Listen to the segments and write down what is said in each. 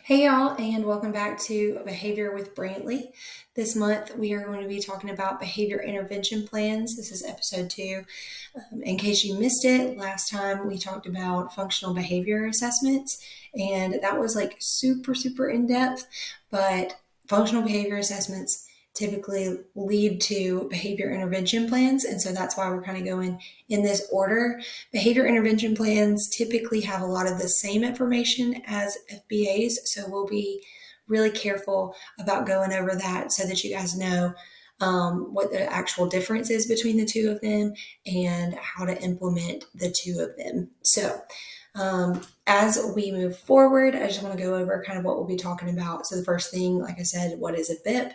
Hey y'all, and welcome back to Behavior with Brantley. This month we are going to be talking about behavior intervention plans. This is episode 2. In case you missed it, last time we talked about functional behavior assessments, and that was like super in depth. But functional behavior assessments typically lead to behavior intervention plans, and so that's why we're kind of going in this order. Behavior intervention plans typically have a lot of the same information as FBAs, so we'll be really careful about going over that so that you guys know what the actual difference is between the two of them and how to implement the two of them. So as we move forward, I just want to go over kind of what we'll be talking about. So the first thing, like I said, what is a BIP?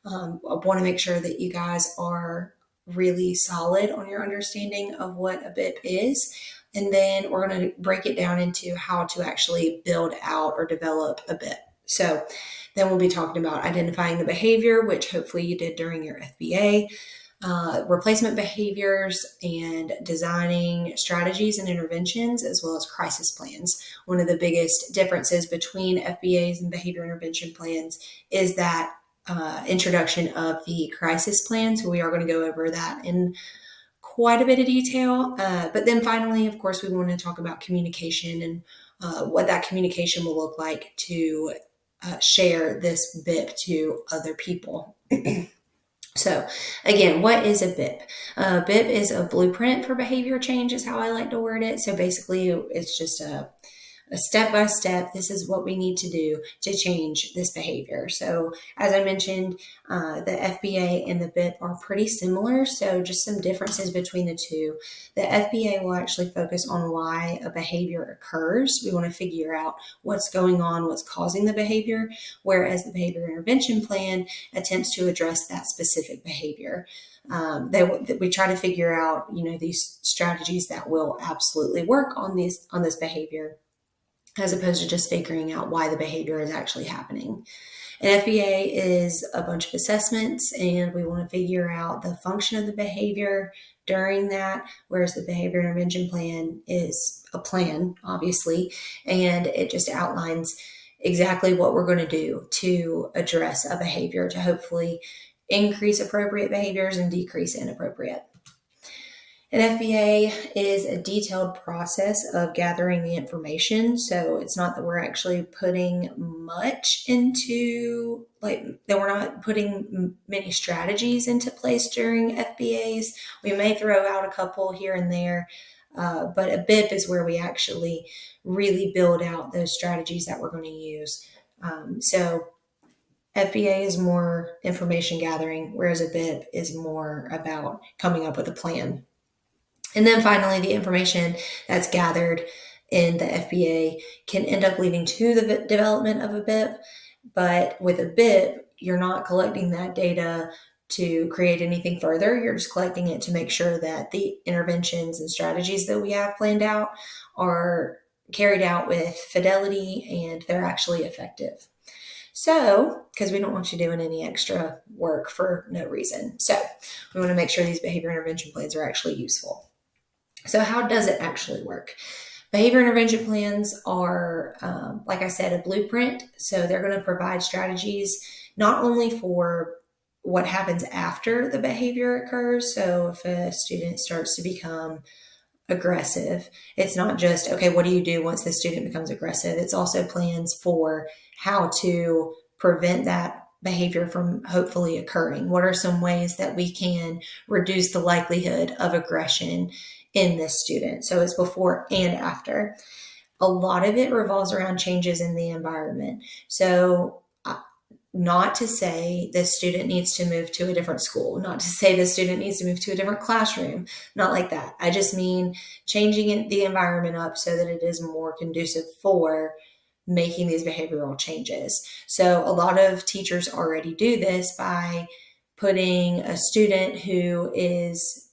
I want to make sure that you guys are really solid on your understanding of what a BIP is. And then we're going to break it down into how to actually build out or develop a BIP. So then we'll be talking about identifying the behavior, which hopefully you did during your FBA, replacement behaviors, and designing strategies and interventions, as well as crisis plans. One of the biggest differences between FBAs and behavior intervention plans is that introduction of the crisis plan. So we are going to go over that in quite a bit of detail. But then finally, of course, we want to talk about communication and what that communication will look like to share this BIP to other people. So again, what is a BIP? BIP is a blueprint for behavior change is how I like to word it. So basically it's just a step-by-step, this is what we need to do to change this behavior. So as I mentioned, the FBA and the BIP are pretty similar, so just some differences between the two. The FBA will actually focus on why a behavior occurs. We want to figure out what's going on, what's causing the behavior, whereas the behavior intervention plan attempts to address that specific behavior. We try to figure out, these strategies that will absolutely work on this behavior, as opposed to just figuring out why the behavior is actually happening. An FBA is a bunch of assessments, and we want to figure out the function of the behavior during that, whereas the behavior intervention plan is a plan, obviously, and it just outlines exactly what we're going to do to address a behavior to hopefully increase appropriate behaviors and decrease inappropriate. An FBA is a detailed process of gathering the information. So it's not that we're actually putting much into, that we're not putting many strategies into place during FBAs. We may throw out a couple here and there, but a BIP is where we actually really build out those strategies that we're going to use. So FBA is more information gathering, whereas a BIP is more about coming up with a plan. And then finally, the information that's gathered in the FBA can end up leading to the development of a BIP. But with a BIP, you're not collecting that data to create anything further. You're just collecting it to make sure that the interventions and strategies that we have planned out are carried out with fidelity and they're actually effective. So, because we don't want you doing any extra work for no reason. So we want to make sure these behavior intervention plans are actually useful. So how does it actually work? Behavior intervention plans are, like I said, a blueprint. So they're going to provide strategies not only for what happens after the behavior occurs. So if a student starts to become aggressive, it's not just, okay, what do you do once the student becomes aggressive? It's also plans for how to prevent that behavior from hopefully occurring. What are some ways that we can reduce the likelihood of aggression in this student? So it's before and after. A lot of it revolves around changes in the environment. So not to say the student needs to move to a different school, not to say the student needs to move to a different classroom, not like that. I just mean changing the environment up so that it is more conducive for making these behavioral changes. So a lot of teachers already do this by putting a student who is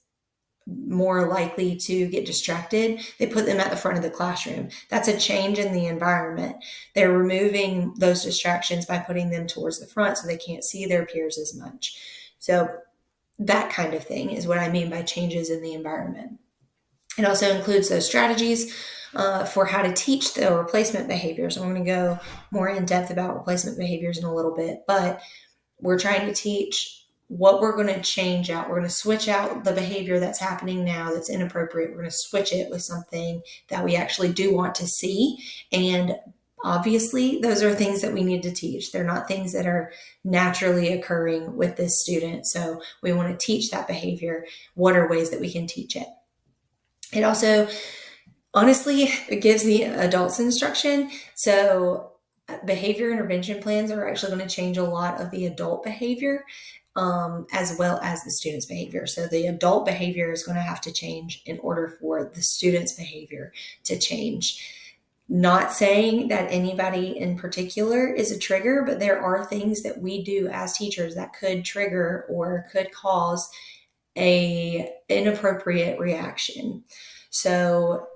more likely to get distracted, they put them at the front of the classroom. That's a change in the environment. They're removing those distractions by putting them towards the front so they can't see their peers as much. So that kind of thing is what I mean by changes in the environment. It also includes those strategies for how to teach the replacement behaviors. I'm going to go more in depth about replacement behaviors in a little bit, but we're trying to teach what we're going to change out. We're going to switch out the behavior that's happening now that's inappropriate. We're going to switch it with something that we actually do want to see. And obviously, those are things that we need to teach. They're not things that are naturally occurring with this student. So we want to teach that behavior. What are ways that we can teach it? It also, honestly, it gives the adults instruction. So behavior intervention plans are actually going to change a lot of the adult behavior as well as the student's behavior. So the adult behavior is going to have to change in order for the student's behavior to change. Not saying that anybody in particular is a trigger, but there are things that we do as teachers that could trigger or could cause a inappropriate reaction. So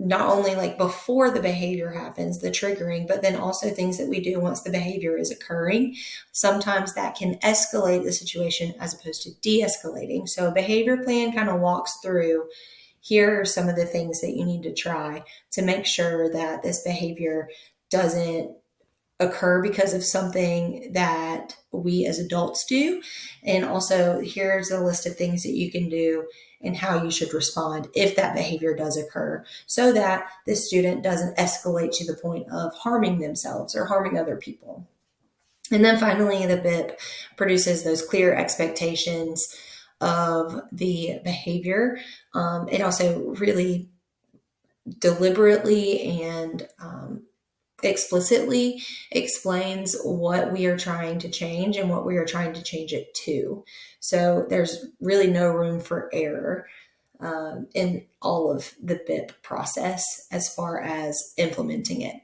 not only like before the behavior happens, the triggering, but then also things that we do once the behavior is occurring. Sometimes that can escalate the situation as opposed to de-escalating. So a behavior plan kind of walks through, here are some of the things that you need to try to make sure that this behavior doesn't occur because of something that we as adults do. And also, here's a list of things that you can do and how you should respond if that behavior does occur, so that the student doesn't escalate to the point of harming themselves or harming other people. And then finally, the BIP produces those clear expectations of the behavior. It also really deliberately and explicitly explains what we are trying to change and what we are trying to change it to. So there's really no room for error in all of the BIP process as far as implementing it.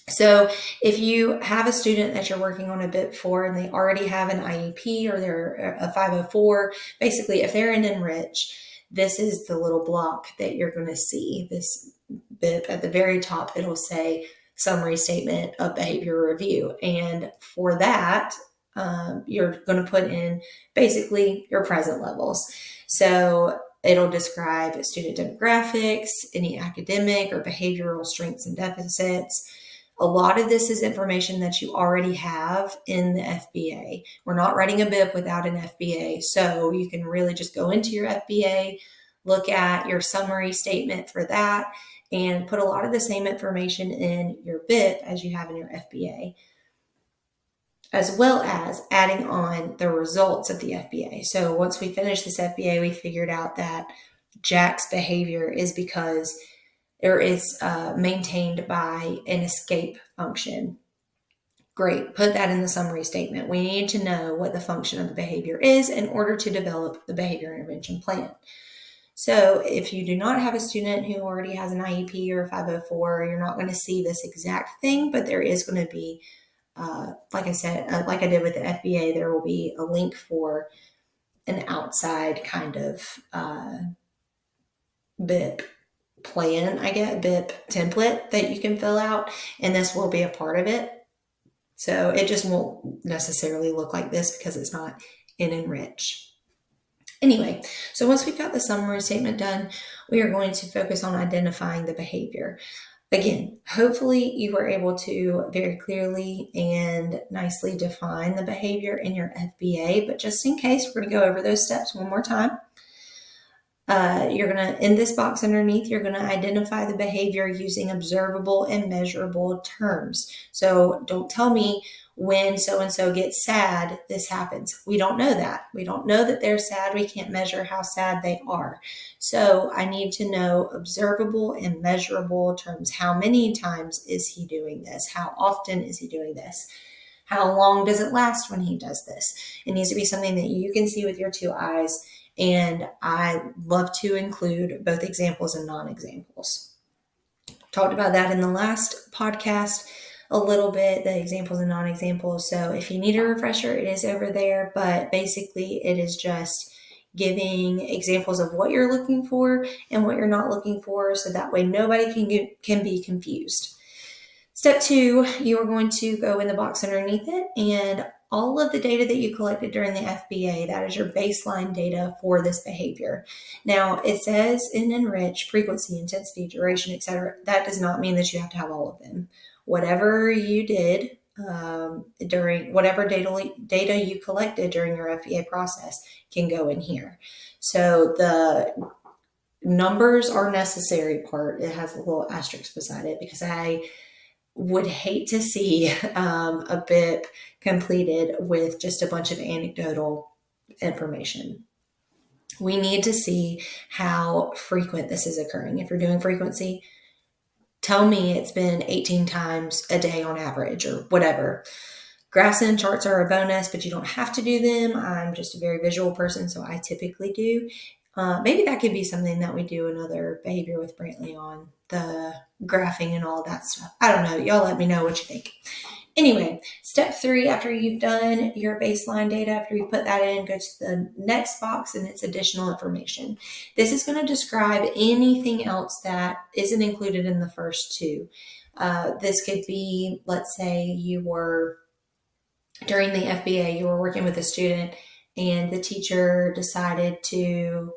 So if you have a student that you're working on a BIP for and they already have an IEP or they're a 504, basically if they're in Enrich, this is the little block that you're going to see. This BIP at the very top, it'll say summary statement of behavior review. And for that, you're going to put in basically your present levels. So it'll describe student demographics, any academic or behavioral strengths and deficits. A lot of this is information that you already have in the FBA. We're not writing a BIP without an FBA. So you can really just go into your FBA, look at your summary statement for that, and put a lot of the same information in your BIP as you have in your FBA, as well as adding on the results of the FBA. So once we finished this FBA, we figured out that Jack's behavior is because there is maintained by an escape function. Great, put that in the summary statement. We need to know what the function of the behavior is in order to develop the behavior intervention plan. So if you do not have a student who already has an IEP or a 504, you're not going to see this exact thing, but there is going to be, like I said, like I did with the FBA, there will be a link for an outside kind of BIP plan, BIP template that you can fill out, and this will be a part of it. So it just won't necessarily look like this because it's not in Enrich. Anyway, so once we've got the summary statement done, we are going to focus on identifying the behavior. Again, hopefully you were able to very clearly and nicely define the behavior in your FBA, but just in case, we're going to go over those steps one more time. You're going to, in this box underneath, you're going to identify the behavior using observable and measurable terms. So don't tell me when so-and-so gets sad, this happens. We don't know that. We don't know that they're sad. We can't measure how sad they are. So I need to know observable and measurable terms. How many times is he doing this? How often is he doing this? How long does it last when he does this? It needs to be something that you can see with your two eyes. And I love to include both examples and non-examples. Talked about that in the last podcast a little bit, the examples and non-examples. So if you need a refresher, it is over there. But basically, it is just giving examples of what you're looking for and what you're not looking for, so that way nobody can be confused. Step 2, you are going to go in the box underneath it, and all of the data that you collected during the FBA, that is your baseline data for this behavior. Now, it says in enrich, frequency, intensity, duration, etc. That does not mean that you have to have all of them. Whatever you did during whatever data you collected during your FBA process can go in here. So the numbers are necessary part. It has a little asterisk beside it because I would hate to see a BIP completed with just a bunch of anecdotal information. We need to see how frequent this is occurring. If you're doing frequency, tell me it's been 18 times a day on average or whatever. Graphs and charts are a bonus, but you don't have to do them. I'm just a very visual person, so I typically do. Maybe that could be something that we do another behavior with Brantley on, the graphing and all that stuff. I don't know. Y'all let me know what you think. Anyway, step 3, after you've done your baseline data, after you put that in, go to the next box and it's additional information. This is going to describe anything else that isn't included in the first 2. This could be, let's say you were, during the FBA, you were working with a student and the teacher decided to,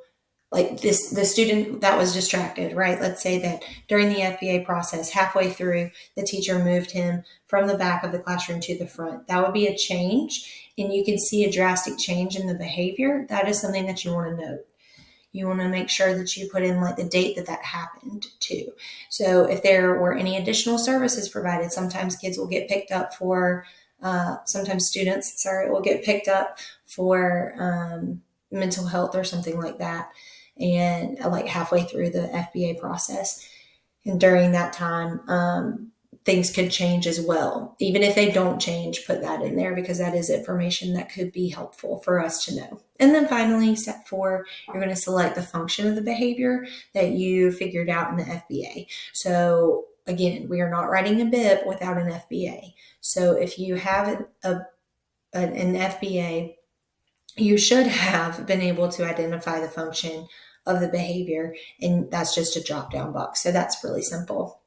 the student that was distracted, right? Let's say that during the FBA process, halfway through, the teacher moved him from the back of the classroom to the front. That would be a change, and you can see a drastic change in the behavior. That is something that you want to note. You want to make sure that you put in the date that happened too. So if there were any additional services provided, sometimes kids will get picked up for, sometimes students, will get picked up for mental health or something like that. And halfway through the FBA process. And during that time, things could change as well. Even if they don't change, put that in there because that is information that could be helpful for us to know. And then finally, step 4, you're going to select the function of the behavior that you figured out in the FBA. So again, we are not writing a BIP without an FBA. So if you have an FBA, you should have been able to identify the function of the behavior, and that's just a drop-down box. So that's really simple.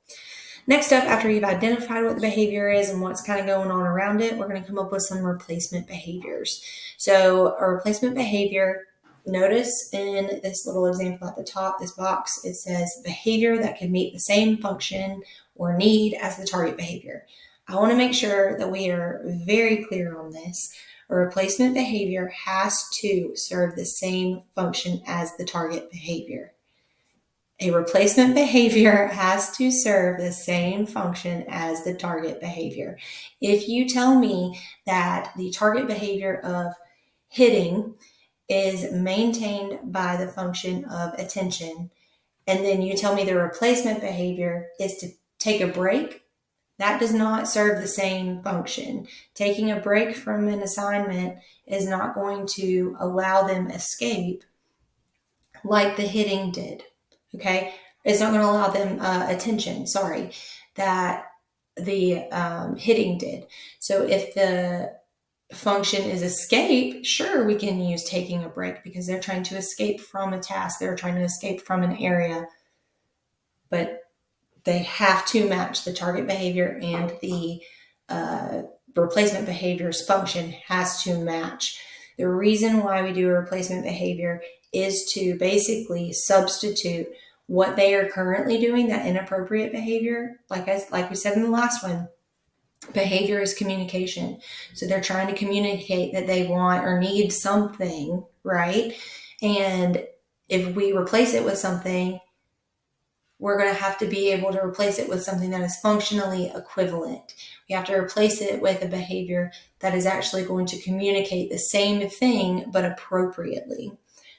Next up, after you've identified what the behavior is and what's kind of going on around it, we're going to come up with some replacement behaviors. So a replacement behavior, notice in this little example at the top, this box, it says behavior that can meet the same function or need as the target behavior. I want to make sure that we are very clear on this. A replacement behavior has to serve the same function as the target behavior. A replacement behavior has to serve the same function as the target behavior. If you tell me that the target behavior of hitting is maintained by the function of attention, and then you tell me the replacement behavior is to take a break, that does not serve the same function. Taking a break from an assignment is not going to allow them escape like the hitting did. Okay? It's not going to allow them attention, that the hitting did. So if the function is escape, sure, we can use taking a break because they're trying to escape from a task. They're trying to escape from an area. But they have to match the target behavior, and the replacement behavior's function has to match. The reason why we do a replacement behavior is to basically substitute what they are currently doing, that inappropriate behavior. Like we said in the last one, behavior is communication. So they're trying to communicate that they want or need something, right? And if we replace it with something, we're going to have to be able to replace it with something that is functionally equivalent. We have to replace it with a behavior that is actually going to communicate the same thing, but appropriately.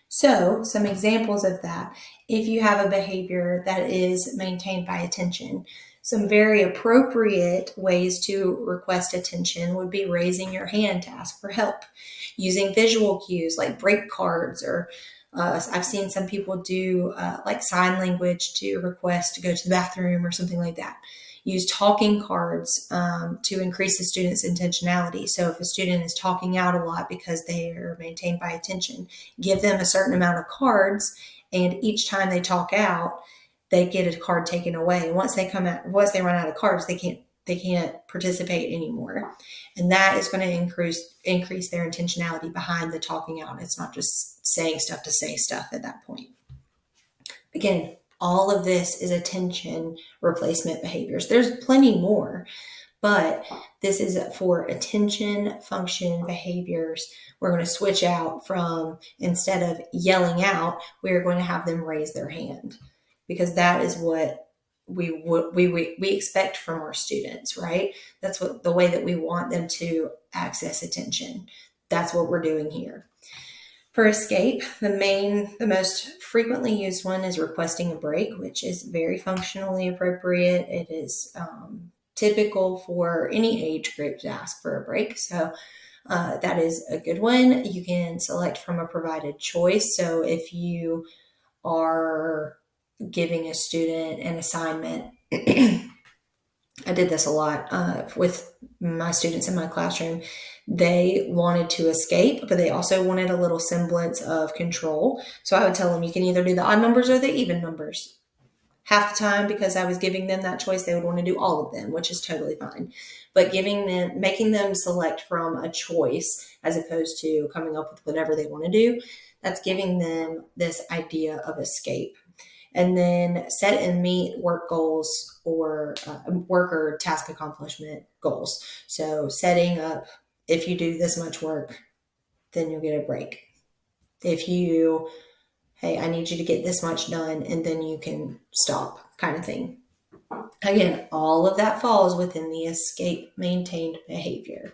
So some examples of that, if you have a behavior that is maintained by attention, some very appropriate ways to request attention would be raising your hand to ask for help, using visual cues like break cards, or I've seen some people do sign language to request to go to the bathroom or something like that. Use talking cards to increase the student's intentionality. So if a student is talking out a lot because they are maintained by attention, give them a certain amount of cards, and each time they talk out, they get a card taken away. Once they run out of cards, they can't participate anymore. And that is going to increase their intentionality behind the talking out. It's not just saying stuff to say stuff at that point. Again, all of this is attention replacement behaviors. There's plenty more, but this is for attention function behaviors. We're going to switch out from, instead of yelling out, we're going to have them raise their hand, because that is what we expect from our students, right? That's what the way that we want them to access attention. That's what we're doing here. For escape, the most frequently used one is requesting a break, which is very functionally appropriate. It is typical for any age group to ask for a break. So that is a good one. You can select from a provided choice. So if you are giving a student an assignment, I did this a lot with my students in my classroom. They wanted to escape, but they also wanted a little semblance of control. So I would tell them, you can either do the odd numbers or the even numbers. Half the time, because I was giving them that choice, they would want to do all of them, which is totally fine. But making them select from a choice as opposed to coming up with whatever they want to do, that's giving them this idea of escape. And then set and meet work goals or work or task accomplishment goals. So setting up, if you do this much work, then you'll get a break. If you, hey, I need you to get this much done, and then you can stop, kind of thing. Again, all of that falls within the escape maintained behavior.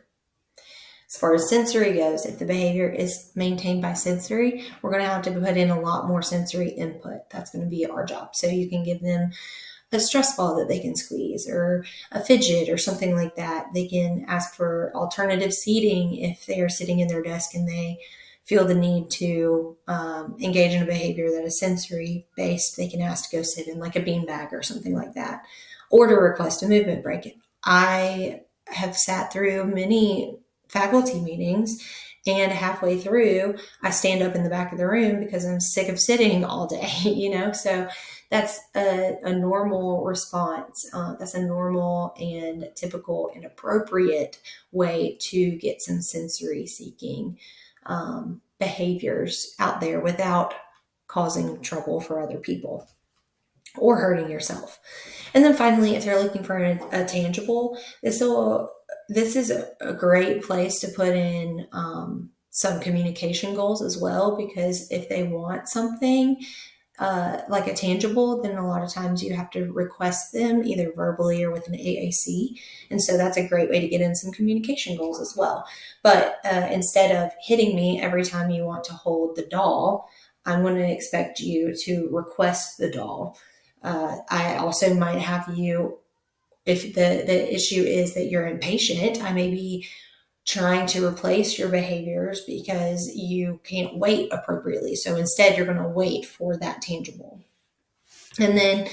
As far as sensory goes, if the behavior is maintained by sensory, we're going to have to put in a lot more sensory input. That's going to be our job. So you can give them a stress ball that they can squeeze, or a fidget or something like that. They can ask for alternative seating if they are sitting in their desk and they feel the need to engage in a behavior that is sensory based. They can ask to go sit in like a beanbag or something like that, or to request a movement break. I have sat through many faculty meetings, and halfway through I stand up in the back of the room because I'm sick of sitting all day, so that's a normal response. That's a normal and typical and appropriate way to get some sensory seeking behaviors out there without causing trouble for other people or hurting yourself. And then finally, if they're looking for a tangible, this is a great place to put in some communication goals as well, because if they want something like a tangible, then a lot of times you have to request them either verbally or with an AAC. And so that's a great way to get in some communication goals as well. But instead of hitting me every time you want to hold the doll, I'm going to expect you to request the doll. I also might have you, if the issue is that you're impatient, I may be trying to replace your behaviors because you can't wait appropriately. So instead, you're going to wait for that tangible. And then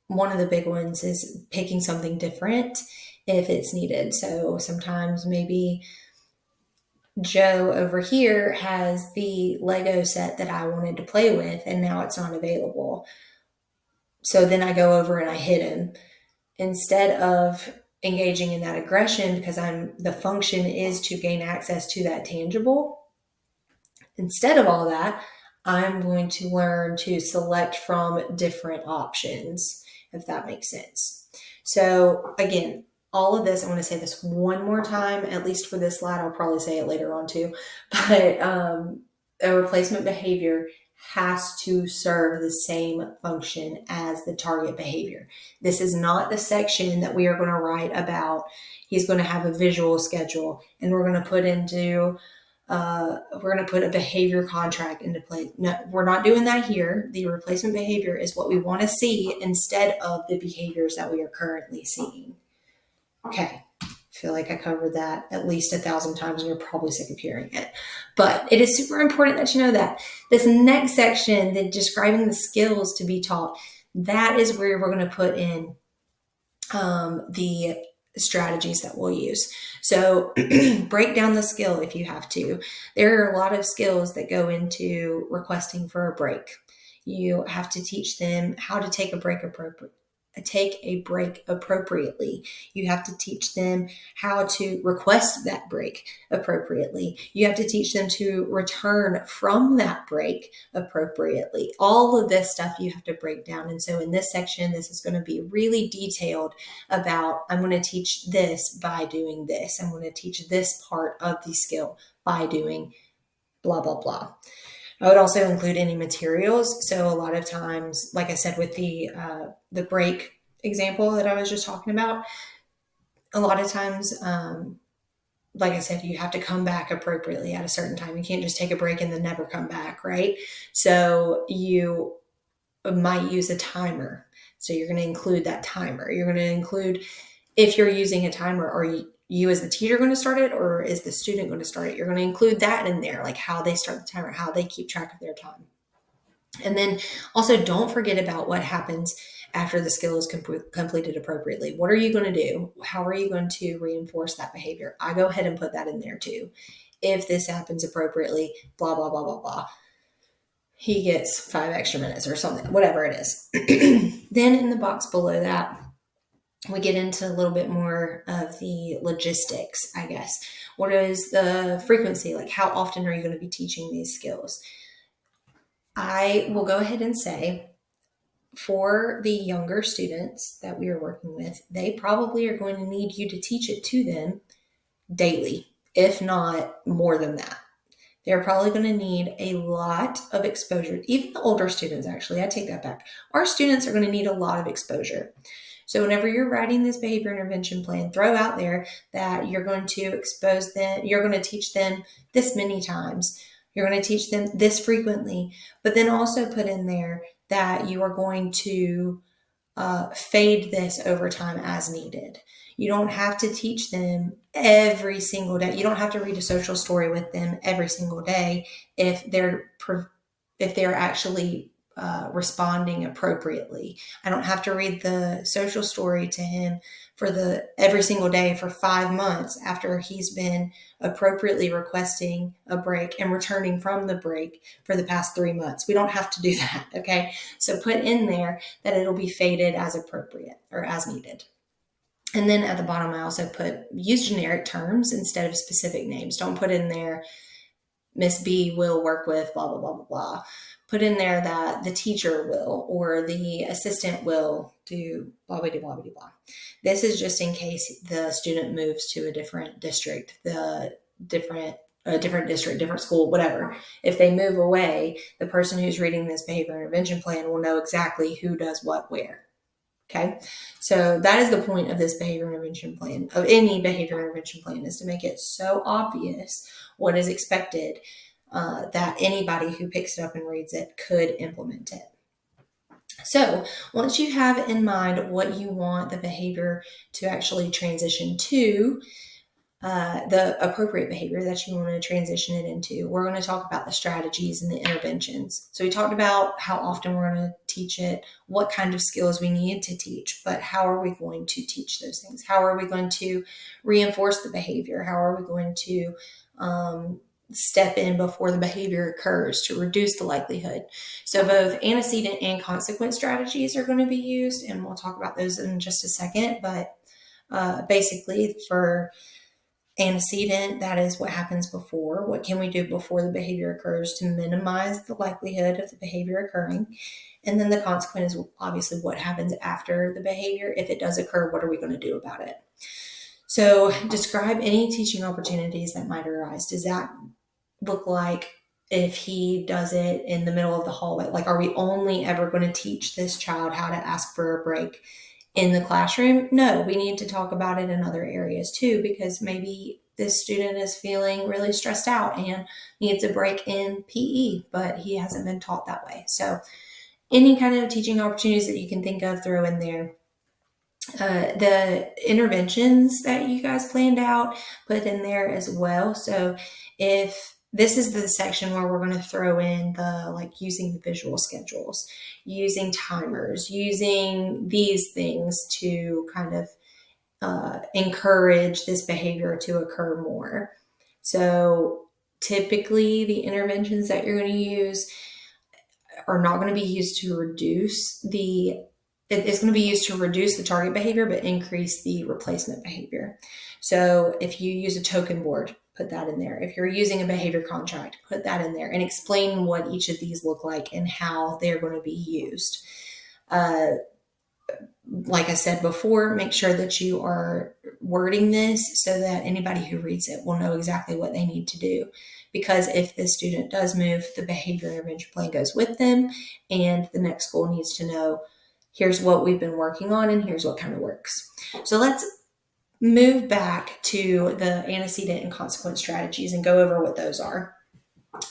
one of the big ones is picking something different if it's needed. So sometimes maybe Joe over here has the Lego set that I wanted to play with, and now it's not available. So then I go over and I hit him. Instead of engaging in that aggression, because the function is to gain access to that tangible, instead of all that, I'm going to learn to select from different options, if that makes sense. So again, all of this, I want to say this one more time, at least for this slide. I'll probably say it later on too, but a replacement behavior has to serve the same function as the target behavior. This is not the section that we are going to write about. He's going to have a visual schedule, and we're going to put a behavior contract into play. No, we're not doing that here. The replacement behavior is what we want to see instead of the behaviors that we are currently seeing. Okay. I feel like I covered that at least 1,000 times, and you're probably sick of hearing it. But it is super important that you know that. This next section, the describing the skills to be taught, that is where we're going to put in the strategies that we'll use. So break down the skill if you have to. There are a lot of skills that go into requesting for a break. You have to teach them how to take a break appropriately. take a break appropriately. You have to teach them how to request that break appropriately. You have to teach them to return from that break appropriately. All of this stuff you have to break down. And so in this section, this is going to be really detailed about, I'm going to teach this by doing this. I'm going to teach this part of the skill by doing blah, blah, blah. I would also include any materials. So a lot of times, like I said, with the break example that I was just talking about, a lot of times, like I said, you have to come back appropriately at a certain time. You can't just take a break and then never come back, right? So you might use a timer. So you're going to include that timer. You're going to include, if you're using a timer, are you as the teacher going to start it, or is the student going to start it? You're going to include that in there, like how they start the timer, how they keep track of their time. And then also don't forget about what happens after the skill is completed appropriately. What are you going to do? How are you going to reinforce that behavior? I go ahead and put that in there too. If this happens appropriately, blah, blah, blah, blah, blah, he gets 5 extra minutes or something, whatever it is. Then in the box below that, we get into a little bit more of the logistics, I guess. What is the frequency? Like, how often are you going to be teaching these skills? I will go ahead and say, for the younger students that we are working with, they probably are going to need you to teach it to them daily, if not more than that. They're probably going to need a lot of exposure. Even the older students, actually, I take that back. Our students are going to need a lot of exposure. So whenever you're writing this behavior intervention plan, throw out there that you're going to expose them, you're going to teach them this many times. You're going to teach them this frequently, but then also put in there that you are going to fade this over time as needed. You don't have to teach them every single day. You don't have to read a social story with them every single day if they're actually responding appropriately. I don't have to read the social story to him for every single day for 5 months after he's been appropriately requesting a break and returning from the break for the past 3 months. We don't have to do that. Okay. So put in there that it'll be faded as appropriate or as needed. And then at the bottom, I also use generic terms instead of specific names. Don't put in there, Miss B will work with blah, blah, blah, blah, blah. Put in there that the teacher will, or the assistant will do blah, blah, blah, blah, blah. This is just in case the student moves to a different district, different district, different school, whatever. If they move away, the person who's reading this behavior intervention plan will know exactly who does what where. Okay, so that is the point of this behavior intervention plan, of any behavior intervention plan, is to make it so obvious what is expected that anybody who picks it up and reads it could implement it. So once you have in mind what you want the behavior to actually transition to, the appropriate behavior that you want to transition it into, we're going to talk about the strategies and the interventions. So we talked about how often we're going to teach it, what kind of skills we need to teach, but how are we going to teach those things? How are we going to reinforce the behavior? How are we going to step in before the behavior occurs to reduce the likelihood? So both antecedent and consequent strategies are going to be used, and we'll talk about those in just a second. But basically, for antecedent, that is what happens before. What can we do before the behavior occurs to minimize the likelihood of the behavior occurring? And then the consequent is obviously what happens after the behavior. If it does occur, what are we going to do about it? So describe any teaching opportunities that might arise. Does that look like if he does it in the middle of the hallway? Like, are we only ever going to teach this child how to ask for a break in the classroom? No, we need to talk about it in other areas too, because maybe this student is feeling really stressed out and needs a break in PE, but he hasn't been taught that way. So any kind of teaching opportunities that you can think of, throw in there. The interventions that you guys planned out, put in there as well. So if this is the section where we're going to throw in using the visual schedules, using timers, using these things to kind of encourage this behavior to occur more. So typically the interventions that you're going to use are not going to be used to reduce the it's going to be used to reduce the target behavior, but increase the replacement behavior. So if you use a token board, put that in there. If you're using a behavior contract, put that in there and explain what each of these look like and how they're going to be used. Like I said before, make sure that you are wording this so that anybody who reads it will know exactly what they need to do. Because if the student does move, the behavior intervention plan goes with them, and the next school needs to know, here's what we've been working on and here's what kind of works. So let's move back to the antecedent and consequent strategies and go over what those are.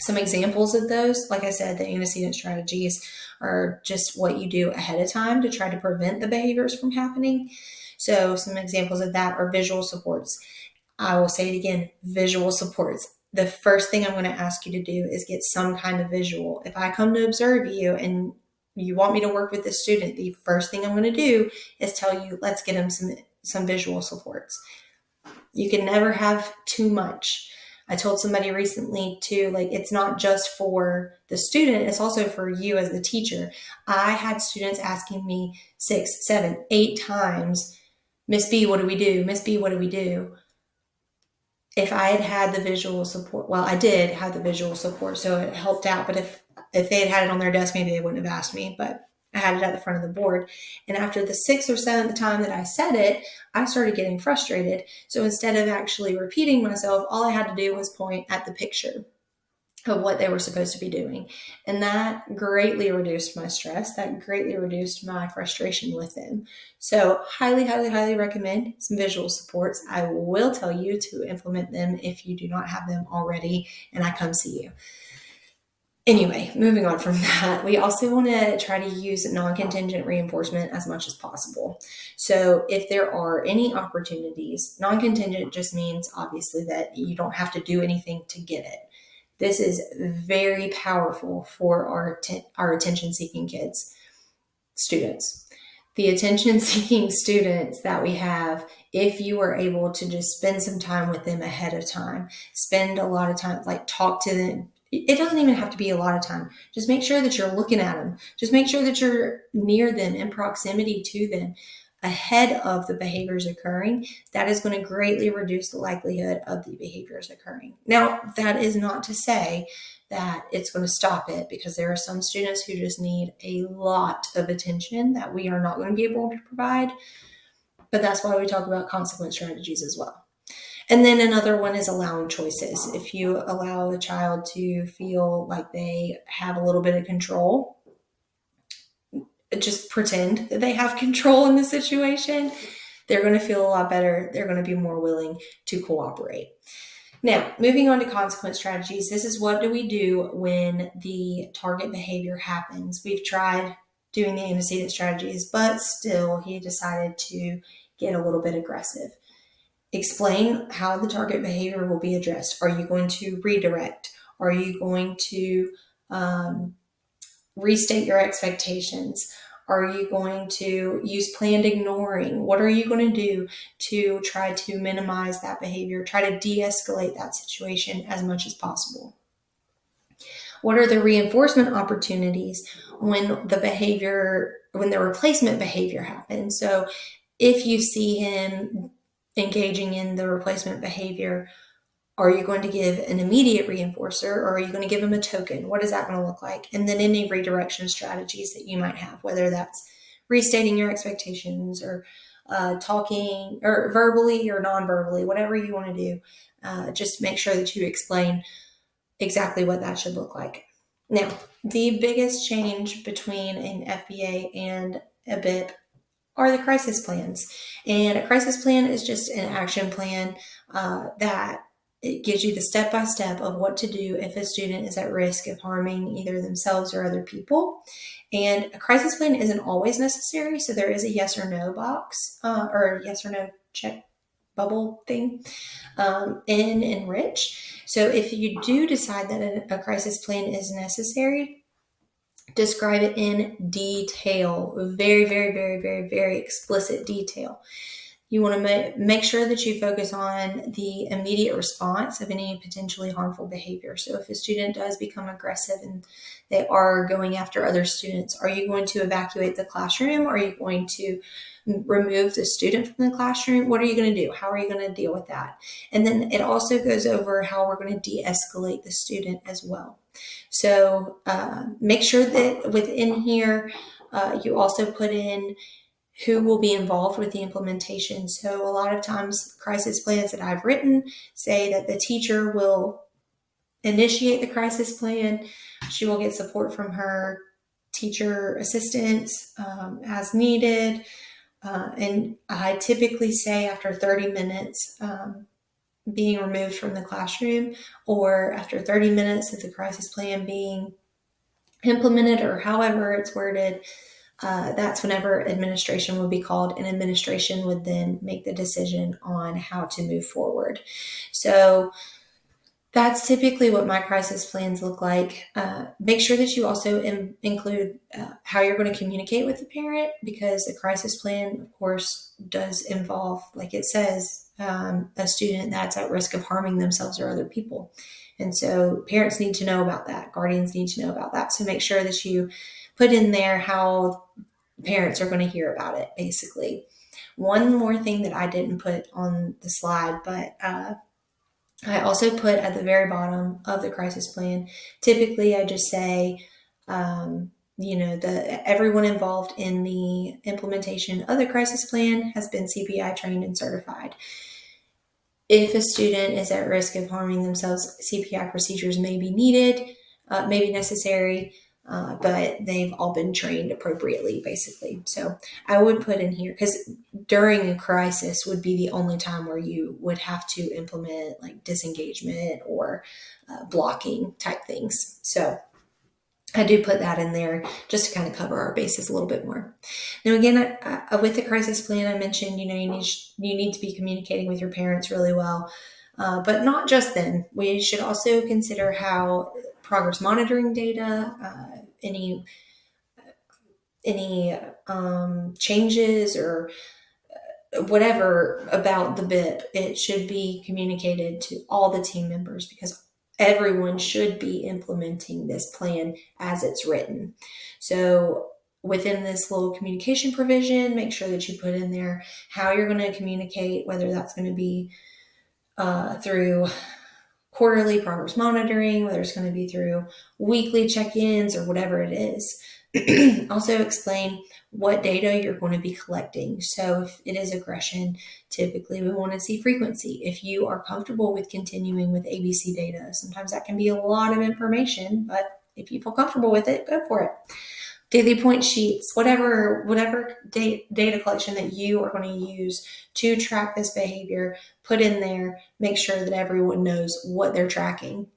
Some examples of those, like I said, the antecedent strategies are just what you do ahead of time to try to prevent the behaviors from happening. So some examples of that are visual supports. I will say it again, visual supports. The first thing I'm going to ask you to do is get some kind of visual. If I come to observe you and you want me to work with this student, the first thing I'm going to do is tell you, let's get them some visual supports. You can never have too much. I told somebody recently too, like, it's not just for the student, it's also for you as the teacher. I had students asking me 6, 7, 8 times, Miss B, what do we do? Miss B, what do we do? If I had the visual support, well, I did have the visual support, so it helped out. But if they had it on their desk, maybe they wouldn't have asked me, but I had it at the front of the board. And after the 6th or 7th time that I said it, I started getting frustrated. So instead of actually repeating myself, all I had to do was point at the picture of what they were supposed to be doing. And that greatly reduced my stress. That greatly reduced my frustration with them. So highly, highly, highly recommend some visual supports. I will tell you to implement them if you do not have them already and I come see you. Anyway, moving on from that, we also want to try to use non-contingent reinforcement as much as possible. So if there are any opportunities, non-contingent just means obviously that you don't have to do anything to get it. This is very powerful for our attention-seeking students. The attention-seeking students that we have, if you are able to just spend some time with them ahead of time, spend a lot of time, like talk to them. It doesn't even have to be a lot of time. Just make sure that you're looking at them. Just make sure that you're near them, in proximity to them, ahead of the behaviors occurring. That is going to greatly reduce the likelihood of the behaviors occurring. Now, that is not to say that it's going to stop it, because there are some students who just need a lot of attention that we are not going to be able to provide. But that's why we talk about consequent strategies as well. And then another one is allowing choices. If you allow a child to feel like they have a little bit of control, just pretend that they have control in the situation, they're going to feel a lot better. They're going to be more willing to cooperate. Now, moving on to consequence strategies, this is what do we do when the target behavior happens. We've tried doing the antecedent strategies, but still he decided to get a little bit aggressive. Explain how the target behavior will be addressed. Are you going to redirect? Are you going to restate your expectations? Are you going to use planned ignoring? What are you going to do to try to minimize that behavior, try to de-escalate that situation as much as possible? What are the reinforcement opportunities when the replacement behavior happens? So if you see him engaging in the replacement behavior, are you going to give an immediate reinforcer, or are you going to give them a token? What is that going to look like? And then any redirection strategies that you might have, whether that's restating your expectations or talking or verbally or non-verbally, whatever you want to do, just make sure that you explain exactly what that should look like. Now, the biggest change between an FBA and a BIP are the crisis plans. And a crisis plan is just an action plan that it gives you the step-by-step of what to do if a student is at risk of harming either themselves or other people. And a crisis plan isn't always necessary, so there is a yes or no box or yes or no check bubble thing in Enrich. So if you do decide that a crisis plan is necessary, describe it in detail, very, very, very, very, very explicit detail. You want to make sure that you focus on the immediate response of any potentially harmful behavior. So if a student does become aggressive and they are going after other students, are you going to evacuate the classroom? Are you going to remove the student from the classroom? What are you going to do? How are you going to deal with that? And then it also goes over how we're going to de-escalate the student as well. So make sure that within here, you also put in who will be involved with the implementation. So a lot of times crisis plans that I've written say that the teacher will initiate the crisis plan. She will get support from her teacher assistants as needed. And I typically say after 30 minutes being removed from the classroom, or after 30 minutes of the crisis plan being implemented, or however it's worded, that's whenever administration would be called, and administration would then make the decision on how to move forward. So that's typically what my crisis plans look like. Make sure that you also include how you're going to communicate with the parent, because the crisis plan, of course, does involve, like it says, a student that's at risk of harming themselves or other people. And so parents need to know about that. Guardians need to know about that. So make sure that you put in there how parents are going to hear about it, basically. One more thing that I didn't put on the slide, but I also put at the very bottom of the crisis plan, typically I just say, everyone involved in the implementation of the crisis plan has been CPI trained and certified. If a student is at risk of harming themselves, CPI procedures may be needed, may be necessary, but they've all been trained appropriately, basically. So I would put in here, because during a crisis would be the only time where you would have to implement like disengagement or blocking type things. So I do put that in there just to kind of cover our bases a little bit more. Now, again, with the crisis plan, I mentioned, you need to be communicating with your parents really well, but not just them. We should also consider how progress monitoring data, any changes or whatever about the BIP, it should be communicated to all the team members, because everyone should be implementing this plan as it's written. So within this little communication provision, make sure that you put in there how you're going to communicate, whether that's going to be through quarterly progress monitoring, whether it's going to be through weekly check-ins or whatever it is. Also explain what data you're going to be collecting. So if it is aggression, typically we want to see frequency. If you are comfortable with continuing with ABC data, sometimes that can be a lot of information, but if you feel comfortable with it, go for it. Daily point sheets, whatever data collection that you are going to use to track this behavior, put in there. Make sure that everyone knows what they're tracking.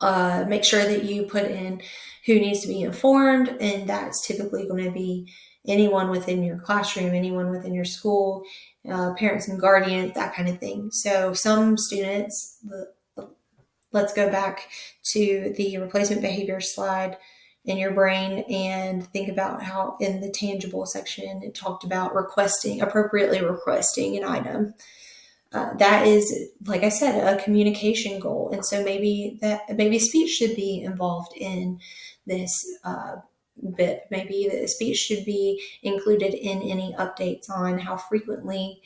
Make sure that you put in who needs to be informed, and that's typically going to be anyone within your classroom, anyone within your school, parents and guardians, that kind of thing. So some students, let's go back to the replacement behavior slide in your brain and think about how in the tangible section it talked about appropriately requesting an item. That is, like I said, a communication goal. And so maybe speech should be involved in this bit. Maybe the speech should be included in any updates on how frequently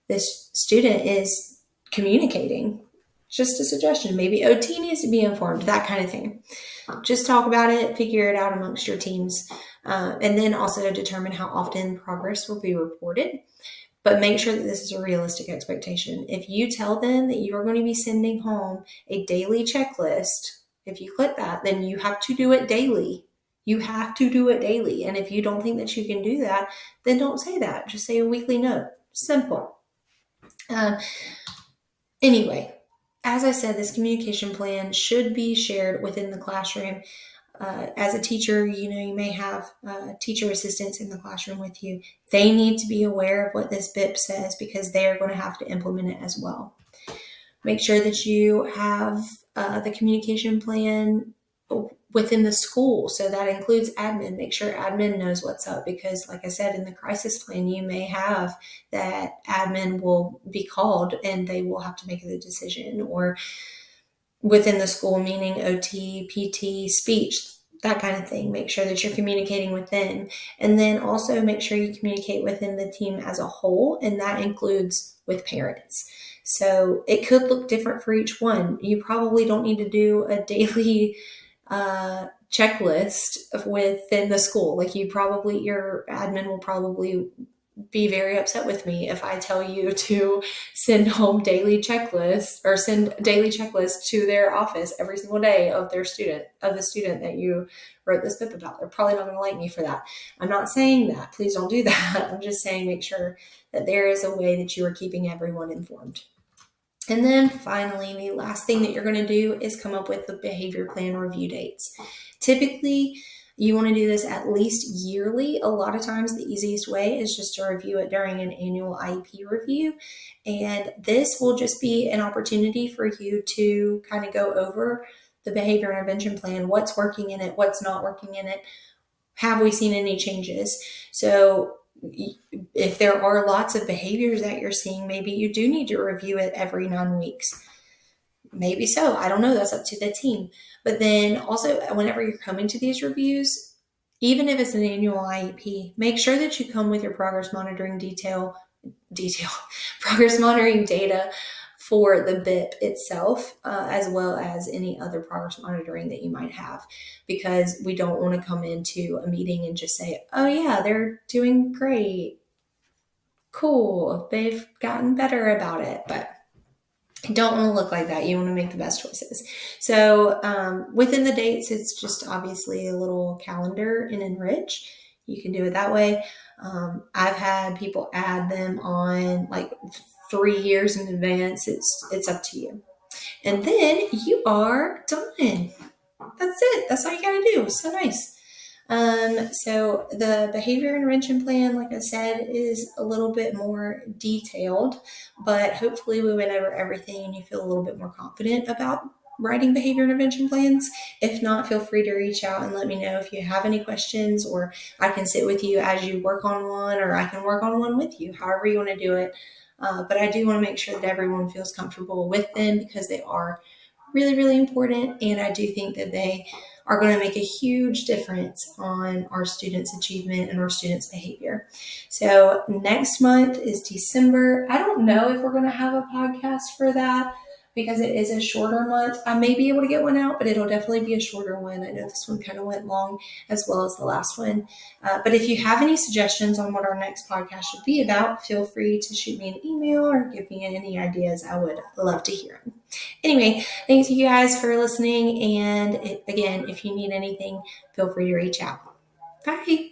this student is communicating. Just a suggestion. Maybe OT needs to be informed, that kind of thing. Just talk about it, figure it out amongst your teams, and then also determine how often progress will be reported. But make sure that this is a realistic expectation. If you tell them that you are going to be sending home a daily checklist, if you click that, then you have to do it daily. You have to do it daily. And if you don't think that you can do that, then don't say that. Just say a weekly note. Simple. Anyway, as I said, this communication plan should be shared within the classroom. As a teacher, you may have teacher assistants in the classroom with you. They need to be aware of what this BIP says, because they are going to have to implement it as well. Make sure that you have the communication plan within the school. So that includes admin. Make sure admin knows what's up, because like I said, in the crisis plan, you may have that admin will be called and they will have to make the decision, or within the school, meaning OT, PT, speech, that kind of thing. Make sure that you're communicating with them. And then also make sure you communicate within the team as a whole, and that includes with parents. So it could look different for each one. You probably don't need to do a daily checklist within the school. Like your admin will probably be very upset with me if I tell you to send daily checklists to their office every single day of the student that you wrote this BIP about. They're probably not going to like me for that. I'm not saying that. Please don't do that. I'm just saying make sure that there is a way that you are keeping everyone informed. And then finally, the last thing that you're going to do is come up with the behavior plan review dates. Typically, you want to do this at least yearly. A lot of times, the easiest way is just to review it during an annual IEP review. And this will just be an opportunity for you to kind of go over the behavior intervention plan, what's working in it, what's not working in it. Have we seen any changes? So if there are lots of behaviors that you're seeing, maybe you do need to review it every 9 weeks. Maybe so. I don't know. That's up to the team. But then also, whenever you're coming to these reviews, even if it's an annual IEP, make sure that you come with your progress monitoring progress monitoring data for the BIP itself, as well as any other progress monitoring that you might have, because we don't want to come into a meeting and just say, oh yeah, they're doing great. Cool. They've gotten better about it. But you don't want to look like that. You want to make the best choices. So within the dates, it's just obviously a little calendar in Enrich. You can do it that way. I've had people add them on like 3 years in advance. It's up to you. And then you are done. That's it. That's all you got to do. It's so nice. So the behavior intervention plan, like I said, is a little bit more detailed, but hopefully we went over everything and you feel a little bit more confident about writing behavior intervention plans. If not, feel free to reach out and let me know if you have any questions, or I can sit with you as you work on one, or I can work on one with you, however you want to do it. But I do want to make sure that everyone feels comfortable with them, because they are really, really important. And I do think that they are going to make a huge difference on our students' achievement and our students' behavior. So next month is December. I don't know if we're going to have a podcast for that, because it is a shorter month. I may be able to get one out, but it'll definitely be a shorter one. I know this one kind of went long, as well as the last one. But if you have any suggestions on what our next podcast should be about, feel free to shoot me an email or give me any ideas. I would love to hear them. Anyway, thanks you guys for listening. And again, if you need anything, feel free to reach out. Bye.